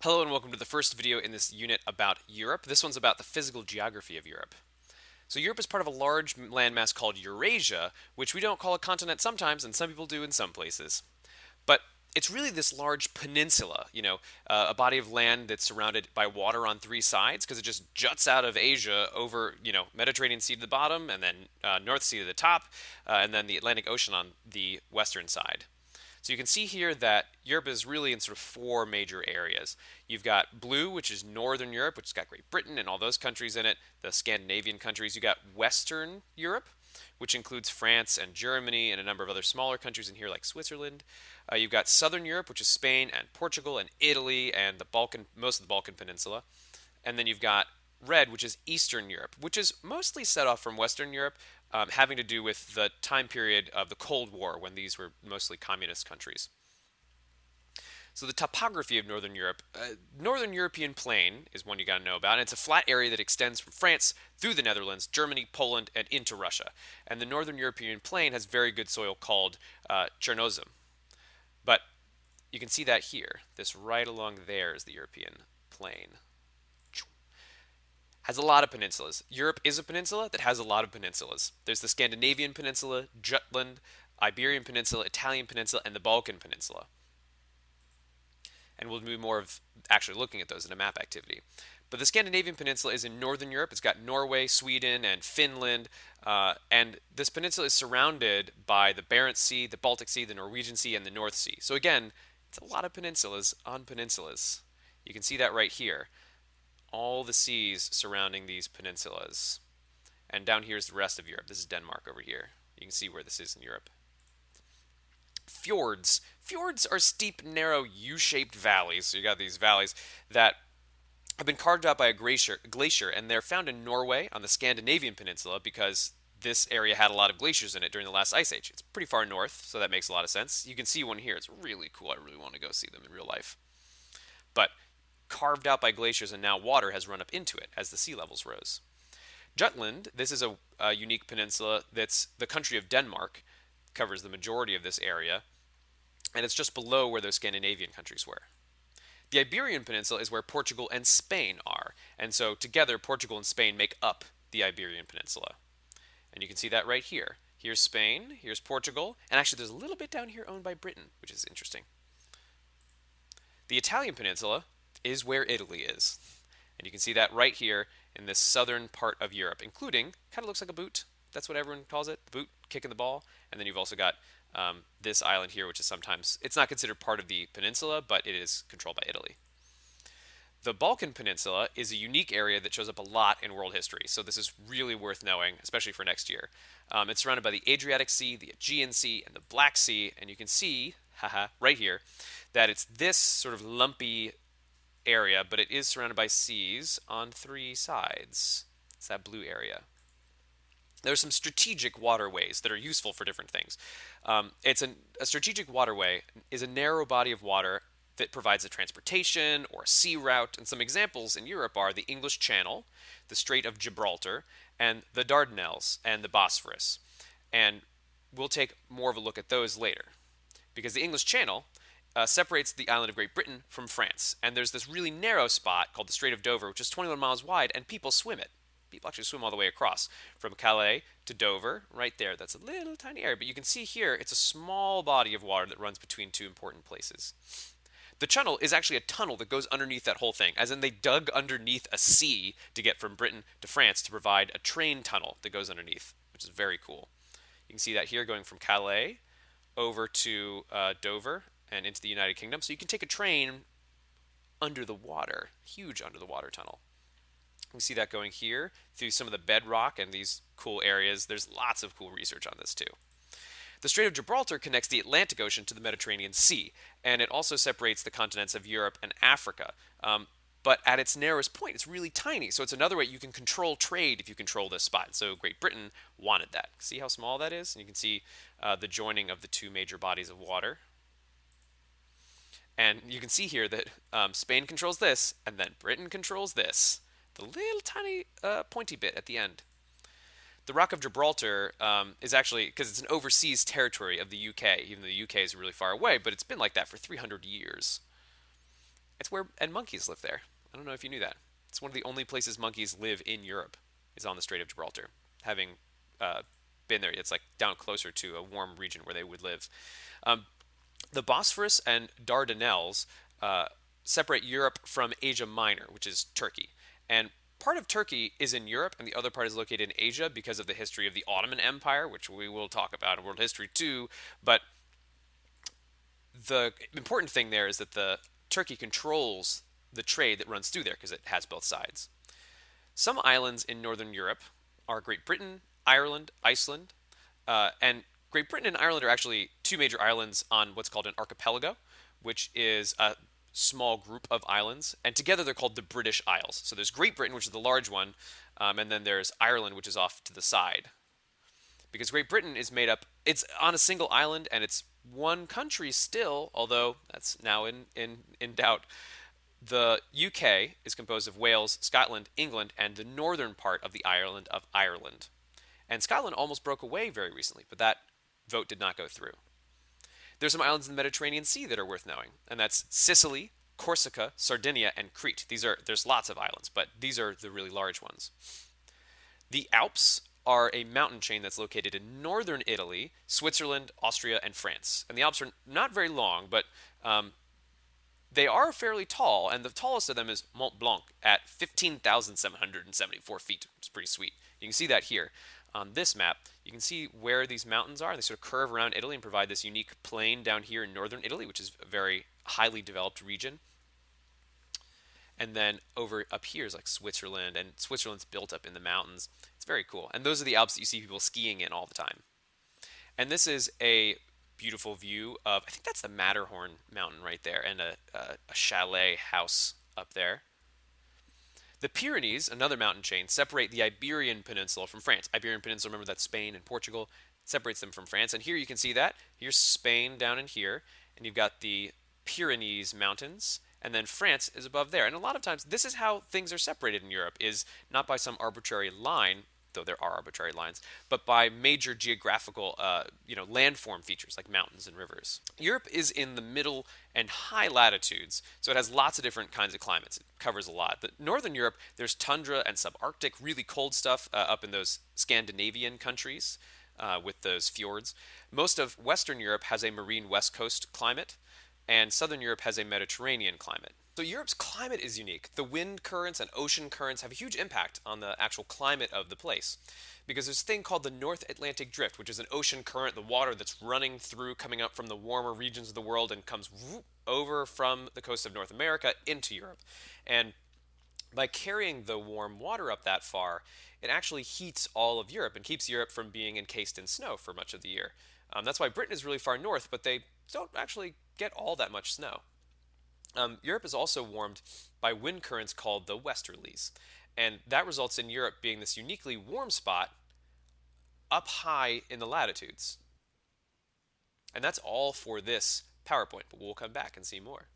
Hello and welcome to the first video in this unit about Europe. This one's about the physical geography of Europe. So Europe is part of a large landmass called Eurasia, which we don't call a continent sometimes, and some people do in some places. But it's really this large peninsula, a body of land that's surrounded by water on three sides because it just juts out of Asia over, Mediterranean Sea to the bottom, and then North Sea to the top, and then the Atlantic Ocean on the western side. So you can see here that Europe is really in sort of four major areas. You've got blue, which is Northern Europe, which has got Great Britain and all those countries in it, the Scandinavian countries. You've got Western Europe, which includes France and Germany and a number of other smaller countries in here like Switzerland. You've got Southern Europe, which is Spain and Portugal and Italy and most of the Balkan Peninsula. And then you've got red, which is Eastern Europe, which is mostly set off from Western Europe, having to do with the time period of the Cold War when these were mostly communist countries. So the topography of Northern Europe, Northern European Plain is one you got to know about. And it's a flat area that extends from France through the Netherlands, Germany, Poland, and into Russia. And the Northern European Plain has very good soil called Chernozem. But you can see that here. This right along there is the European Plain. Has a lot of peninsulas. Europe is a peninsula that has a lot of peninsulas. There's the Scandinavian Peninsula, Jutland, Iberian Peninsula, Italian Peninsula, and the Balkan Peninsula. And we'll do more of actually looking at those in a map activity. But the Scandinavian Peninsula is in northern Europe. It's got Norway, Sweden, and Finland. And this peninsula is surrounded by the Barents Sea, the Baltic Sea, the Norwegian Sea, and the North Sea. So again, it's a lot of peninsulas on peninsulas. You can see that right here. All the seas surrounding these peninsulas. And down here is the rest of Europe. This is Denmark over here. You can see where this is in Europe. Fjords. Fjords are steep, narrow, U-shaped valleys. So you got these valleys that have been carved out by a glacier, and they're found in Norway on the Scandinavian peninsula because this area had a lot of glaciers in it during the last ice age. It's pretty far north, so that makes a lot of sense. You can see one here. It's really cool. I really want to go see them in real life. But carved out by glaciers, and now water has run up into it as the sea levels rose. Jutland, this is a unique peninsula that's the country of Denmark, covers the majority of this area, and it's just below where those Scandinavian countries were. The Iberian Peninsula is where Portugal and Spain are, and so together Portugal and Spain make up the Iberian Peninsula. And you can see that right here. Here's Spain, here's Portugal, and actually there's a little bit down here owned by Britain, which is interesting. The Italian Peninsula is where Italy is. And you can see that right here in this southern part of Europe, including, kind of looks like a boot. That's what everyone calls it, the boot, kicking the ball. And then you've also got this island here, which is sometimes, it's not considered part of the peninsula, but it is controlled by Italy. The Balkan Peninsula is a unique area that shows up a lot in world history, so this is really worth knowing, especially for next year. It's surrounded by the Adriatic Sea, the Aegean Sea, and the Black Sea, and you can see, right here, that it's this sort of lumpy area, but it is surrounded by seas on three sides. It's that blue area. There are some strategic waterways that are useful for different things. A strategic waterway is a narrow body of water that provides a transportation or a sea route, and some examples in Europe are the English Channel, the Strait of Gibraltar, and the Dardanelles and the Bosphorus. And we'll take more of a look at those later, because the English Channel separates the island of Great Britain from France. And there's this really narrow spot called the Strait of Dover, which is 21 miles wide, and people swim it. People actually swim all the way across from Calais to Dover, right there. That's a little tiny area, but you can see here it's a small body of water that runs between two important places. The channel is actually a tunnel that goes underneath that whole thing, as in they dug underneath a sea to get from Britain to France to provide a train tunnel that goes underneath, which is very cool. You can see that here going from Calais over to Dover and into the United Kingdom. So you can take a train under the water, huge under the water tunnel. You can see that going here through some of the bedrock and these cool areas. There's lots of cool research on this too. The Strait of Gibraltar connects the Atlantic Ocean to the Mediterranean Sea, and it also separates the continents of Europe and Africa. But at its narrowest point, it's really tiny, so it's another way you can control trade if you control this spot. So Great Britain wanted that. See how small that is? And you can see the joining of the two major bodies of water. And you can see here that Spain controls this, and then Britain controls this. The little tiny pointy bit at the end. The Rock of Gibraltar is actually, because it's an overseas territory of the UK, even though the UK is really far away, but it's been like that for 300 years. It's where and monkeys live there. I don't know if you knew that. It's one of the only places monkeys live in Europe is on the Strait of Gibraltar. Having uh, been there, it's like down closer to a warm region where they would live. Um, the Bosphorus and Dardanelles uh, separate Europe from Asia Minor, which is Turkey. And part of Turkey is in Europe, and the other part is located in Asia because of the history of the Ottoman Empire, which we will talk about in world history too. But the important thing there is that the Turkey controls the trade that runs through there because it has both sides. Some islands in northern Europe are Great Britain, Ireland, Iceland, and Great Britain and Ireland are actually two major islands on what's called an archipelago, which is a small group of islands, and together they're called the British Isles. So there's Great Britain, which is the large one, and then there's Ireland, which is off to the side. Because Great Britain is made up, it's on a single island, and it's one country still, although that's now in doubt. The UK is composed of Wales, Scotland, England, and the northern part of the island of Ireland. And Scotland almost broke away very recently, but that vote did not go through. There's some islands in the Mediterranean Sea that are worth knowing, and that's Sicily, Corsica, Sardinia, and Crete. There's lots of islands, but these are the really large ones. The Alps are a mountain chain that's located in northern Italy, Switzerland, Austria, and France. And the Alps are not very long, but they are fairly tall, and the tallest of them is Mont Blanc at 15,774 feet. It's pretty sweet. You can see that here on this map. You can see where these mountains are. They sort of curve around Italy and provide this unique plain down here in northern Italy, which is a very highly developed region. And then over up here is like Switzerland, and Switzerland's built up in the mountains. It's very cool. And those are the Alps that you see people skiing in all the time. And this is a beautiful view of, I think that's the Matterhorn mountain right there, and a chalet house up there. The Pyrenees, another mountain chain, separate the Iberian Peninsula from France. Iberian Peninsula, remember that's Spain and Portugal, separates them from France. And here you can see that. Here's Spain down in here, and you've got the Pyrenees Mountains, and then France is above there. And a lot of times, this is how things are separated in Europe, is not by some arbitrary line, though there are arbitrary lines, but by major geographical, landform features like mountains and rivers. Europe is in the middle and high latitudes, so it has lots of different kinds of climates. It covers a lot. But northern Europe, there's tundra and subarctic, really cold stuff up in those Scandinavian countries with those fjords. Most of Western Europe has a marine west coast climate, and Southern Europe has a Mediterranean climate. So Europe's climate is unique. The wind currents and ocean currents have a huge impact on the actual climate of the place. Because there's a thing called the North Atlantic Drift, which is an ocean current, the water that's running through, coming up from the warmer regions of the world and comes over from the coast of North America into Europe. And by carrying the warm water up that far, it actually heats all of Europe and keeps Europe from being encased in snow for much of the year. That's why Britain is really far north, but they don't actually get all that much snow. Europe is also warmed by wind currents called the westerlies, and that results in Europe being this uniquely warm spot up high in the latitudes. And that's all for this PowerPoint, but we'll come back and see more.